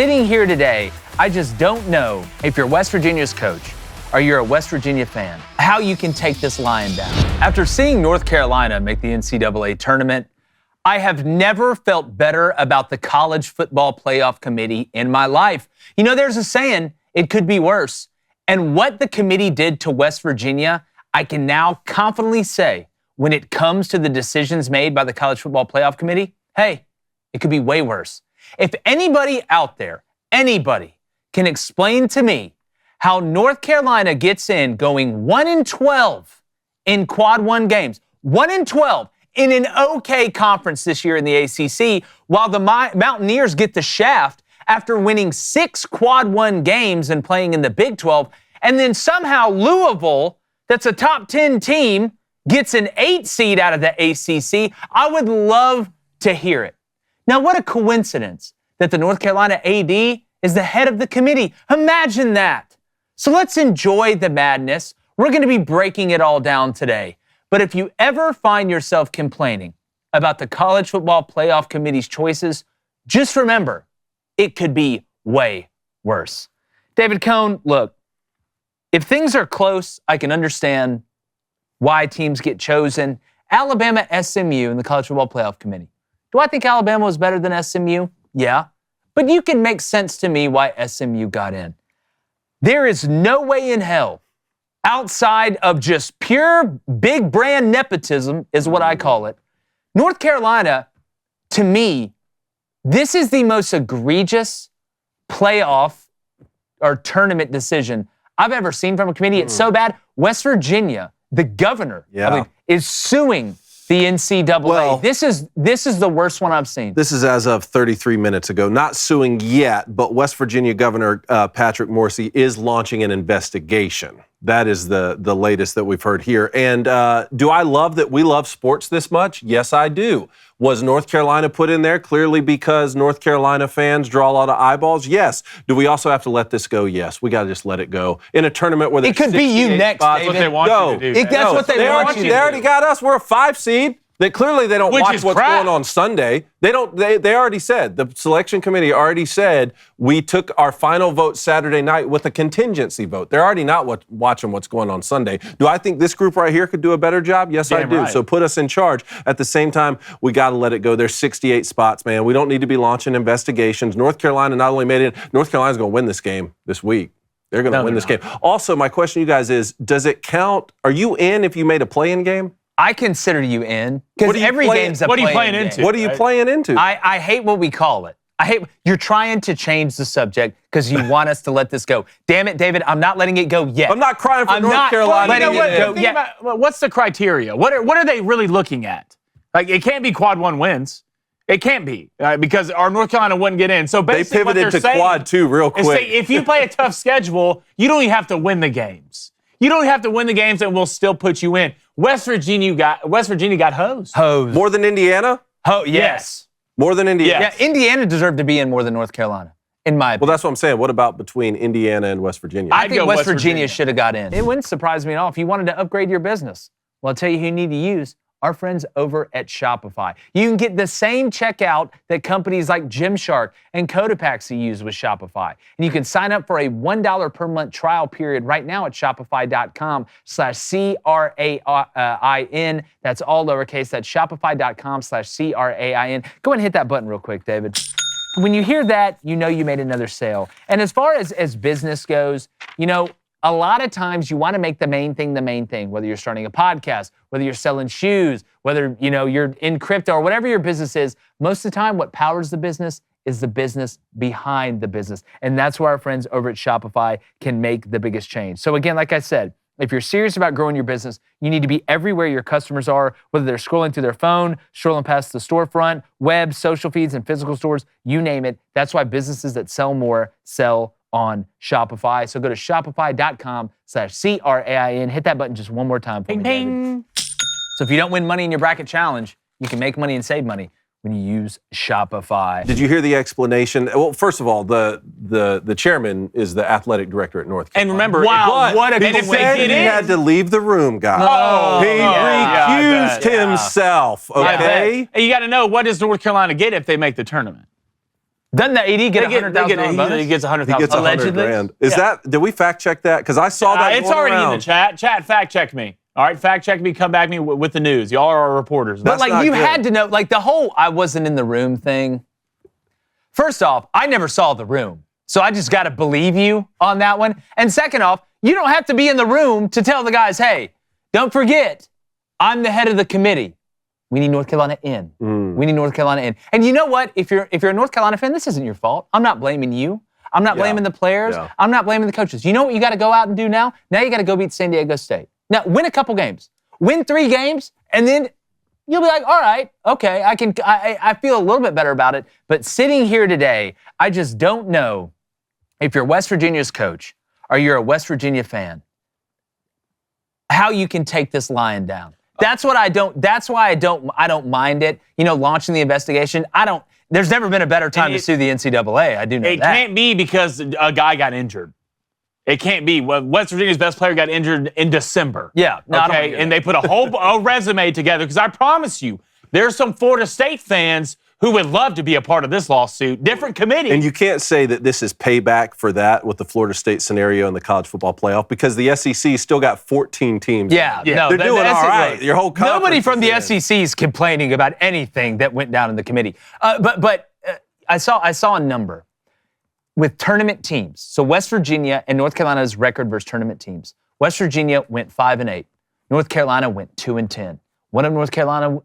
sitting here today, I just don't know if you're West Virginia's coach or you're a West Virginia fan, how you can take this Lion down. After seeing North Carolina make the NCAA tournament, I have never felt better about the College Football Playoff Committee in my life. You know, there's a saying, it could be worse. And what the committee did to West Virginia, I can now confidently say, when it comes to the decisions made by the College Football Playoff Committee, hey, it could be way worse. If anybody out there, anybody, can explain to me how North Carolina gets in going 1-12 in quad one games, 1-12 in an okay conference this year in the ACC, while the Mountaineers get the shaft after winning 6 quad one games and playing in the Big 12, and then somehow Louisville, that's a top 10 team, gets an 8 seed out of the ACC, I would love to hear it. Now, what a coincidence that the North Carolina AD is the head of the committee. Imagine that. So let's enjoy the madness. We're going to be breaking it all down today. But if you ever find yourself complaining about the College Football Playoff Committee's choices, just remember, it could be way worse. David Cohn, look, if things are close, I can understand why teams get chosen. Alabama, SMU, and the College Football Playoff Committee. Do I think Alabama was better than SMU? Yeah. But you can make sense to me why SMU got in. There is no way in hell, outside of just pure big brand nepotism, is what I call it. North Carolina, to me, this is the most egregious playoff or tournament decision I've ever seen from a committee. It's so bad. West Virginia, the governor, I believe, is suing the NCAA. Well, this is the worst one I've seen. This is as of 33 minutes ago. Not suing yet, but West Virginia Governor Patrick Morrisey is launching an investigation. That is the latest that we've heard here. And do I love that we love sports this much? Yes, I do. Was North Carolina put in there clearly because North Carolina fans draw a lot of eyeballs? Yes. Do we also have to let this go? Yes. We got to just let it go. In a tournament where it could be you next, spots, David. That's what they want you to do. That's what they want you to do. They already got us. We're a 5 seed. They clearly they don't watch what's going on Sunday. They don't. They already said, the selection committee already said, we took our final vote Saturday night with a contingency vote. They're already not watching what's going on Sunday. Do I think this group right here could do a better job? Yes, I do. Right. So put us in charge. At the same time, we got to let it go. There's 68 spots, man. We don't need to be launching investigations. North Carolina not only made it, North Carolina's going to win this game this week. They're going to win this game. Also, my question to you guys is, does it count? Are you in if you made a play-in game? I consider you in because every game's a play-in. What are you playing into? What are you playing into? I hate what we call it. You're trying to change the subject because you want us to let this go. Damn it, David, I'm not letting it go yet. I'm not crying for North Carolina. Letting it go yet. What's the criteria? What are they really looking at? Like, it can't be quad one wins. It can't be because our North Carolina wouldn't get in. So basically, they pivoted to quad two real quick. If you play a tough schedule, you don't even have to win the games. You don't have to win the games, and we'll still put you in. West Virginia got hosed. Hosed. More than Indiana? Yes. More than Indiana? Yeah, Indiana deserved to be in more than North Carolina, in my opinion. Well, that's what I'm saying. What about between Indiana and West Virginia? I think West Virginia should have got in. It wouldn't surprise me at all if you wanted to upgrade your business. Well, I'll tell you who you need to use. Our friends over at Shopify. You can get the same checkout that companies like Gymshark and Cotopaxi use with Shopify. And you can sign up for a $1 per month trial period right now at shopify.com/CRAIN. That's all lowercase. That's shopify.com/CRAIN. Go ahead and hit that button real quick, David. When you hear that, you know you made another sale. And as far as business goes, you know, a lot of times you want to make the main thing, whether you're starting a podcast, whether you're selling shoes, whether, you know, you're in crypto or whatever your business is. Most of the time, what powers the business is the business behind the business. And that's where our friends over at Shopify can make the biggest change. So again, like I said, if you're serious about growing your business, you need to be everywhere your customers are, whether they're scrolling through their phone, scrolling past the storefront, web, social feeds, and physical stores, you name it. That's why businesses that sell more sell on Shopify. So go to shopify.com/CRAIN. Hit that button just one more time for me, David. So if you don't win money in your bracket challenge, you can make money and save money when you use Shopify. Did you hear the explanation? Well, first of all, the chairman is the athletic director at North Carolina. And remember, what a he said he had to leave the room, guys. Oh, he recused himself, okay? And you got to know, what does North Carolina get if they make the tournament? Doesn't the AD get $100,000 bonus? He gets $100,000. He gets Allegedly. $100,000. Is that? Did we fact check that? Because I saw that. It's already in the chat. Chat, fact check me. All right, fact check me. Come back to me with the news. Y'all are reporters. But like you good. had to know, like the whole "I wasn't in the room" thing. First off, I never saw the room, so I just got to believe you on that one. And second off, you don't have to be in the room to tell the guys, "Hey, don't forget, I'm the head of the committee. We need North Carolina in. We need North Carolina in." And you know what? If you're a North Carolina fan, this isn't your fault. I'm not blaming you. I'm not blaming the players. Yeah. I'm not blaming the coaches. You know what you got to go out and do now? Now you got to go beat San Diego State. Now win a couple games. Win 3 games, and then you'll be like, all right, okay, I feel a little bit better about it. But sitting here today, I just don't know if you're West Virginia's coach or you're a West Virginia fan, how you can take this lying down. That's why I don't mind it. You know, launching the investigation. There's never been a better time to sue the NCAA. I do know that. It can't be because a guy got injured. It can't be. West Virginia's best player got injured in December. Yeah. No, okay, and they put a whole resume together because I promise you, there's some Florida State fans who would love to be a part of this lawsuit. Different committee. And you can't say that this is payback for that with the Florida State scenario in the college football playoff because the SEC still got 14 teams. Yeah. No, they're doing all right. Your whole conference nobody from the is in. SEC is complaining about anything that went down in the committee. But I saw a number. With tournament teams, so West Virginia and North Carolina's record versus tournament teams. West Virginia went 5-8. North Carolina went 2-10. One of North Carolina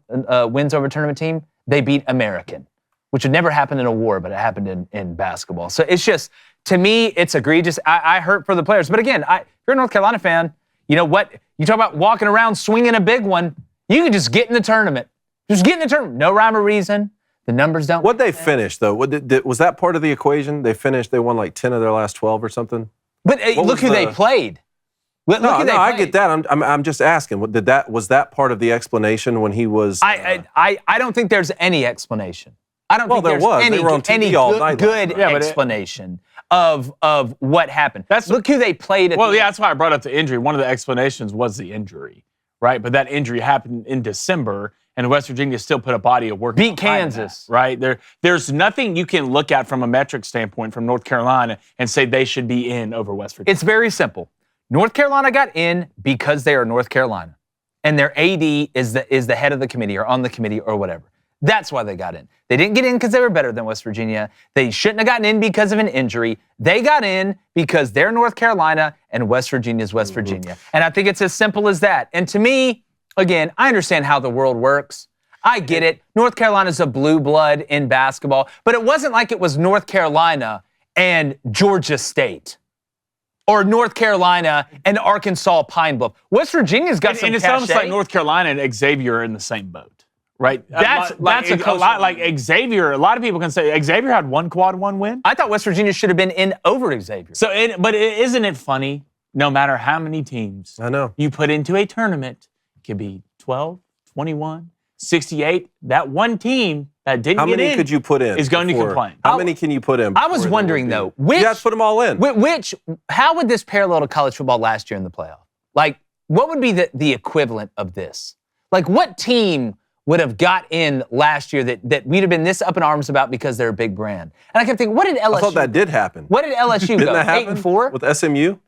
wins over a tournament team, they beat American, which would never happen in a war, but it happened in basketball. So it's just, to me, it's egregious. I hurt for the players. But again, if you're a North Carolina fan, you know what? You talk about walking around swinging a big one, you can just get in the tournament. Just get in the tournament. No rhyme or reason. The numbers don't. What'd they finish, though? Was that part of the equation? They won like 10 of their last 12 or something? But look who they played. I get that. I'm just asking. Was that part of the explanation when he was? I don't think there's any explanation. I don't think there there's was. any, They were on TV any all good, night good last night. explanation of what happened. Look who they played at. That's why I brought up the injury. One of the explanations was the injury, right? But that injury happened in December. And West Virginia still put a body of work. Beat Kansas. That, right? There's nothing you can look at from a metric standpoint from North Carolina and say they should be in over West Virginia. It's very simple. North Carolina got in because they are North Carolina. And their AD is the head of the committee or on the committee or whatever. That's why they got in. They didn't get in because they were better than West Virginia. They shouldn't have gotten in because of an injury. They got in because they're North Carolina and West Virginia's West Virginia. And I think it's as simple as that. And to me, again, I understand how the world works. I get it. North Carolina's a blue blood in basketball, but it wasn't like it was North Carolina and Georgia State or North Carolina and Arkansas Pine Bluff. West Virginia's got some and it's cachet. almost like North Carolina and Xavier are in the same boat, right? That's a close lot like Xavier. A lot of people can say Xavier had one quad one win. I thought West Virginia should have been in over Xavier. But isn't it funny? No matter how many teams you put into a tournament, it could be 12, 21, 68. That one team that didn't get in. How many could you put in? Is going to complain. How many can you put in? I was wondering though, you guys put them all in. How would this parallel to college football last year in the playoff? Like, what would be the equivalent of this? Like, what team would have got in last year that we'd have been this up in arms about because they're a big brand? And I kept thinking, what did LSU? I thought that did happen. What did LSU Didn't go? that happen 8-4 with SMU?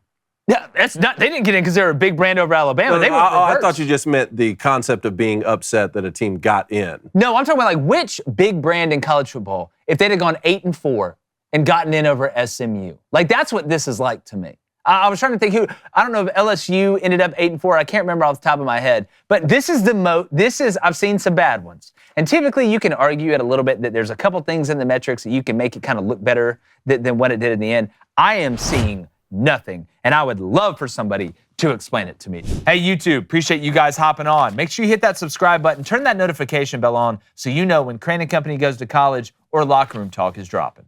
Yeah, that's not. They didn't get in because they were a big brand over Alabama. I thought you just meant the concept of being upset that a team got in. No, I'm talking about like which big brand in college football, if they'd have gone 8-4 and gotten in over SMU. Like that's what this is like to me. I was trying to think who. I don't know if LSU ended up 8-4. I can't remember off the top of my head. But this is I've seen some bad ones. And typically you can argue it a little bit that there's a couple things in the metrics that you can make it kind of look better than what it did in the end. I am seeing nothing. And I would love for somebody to explain it to me. Hey, YouTube, appreciate you guys hopping on. Make sure you hit that subscribe button, turn that notification bell on so you know when Crain & Company goes to college or Locker Room Talk is dropping.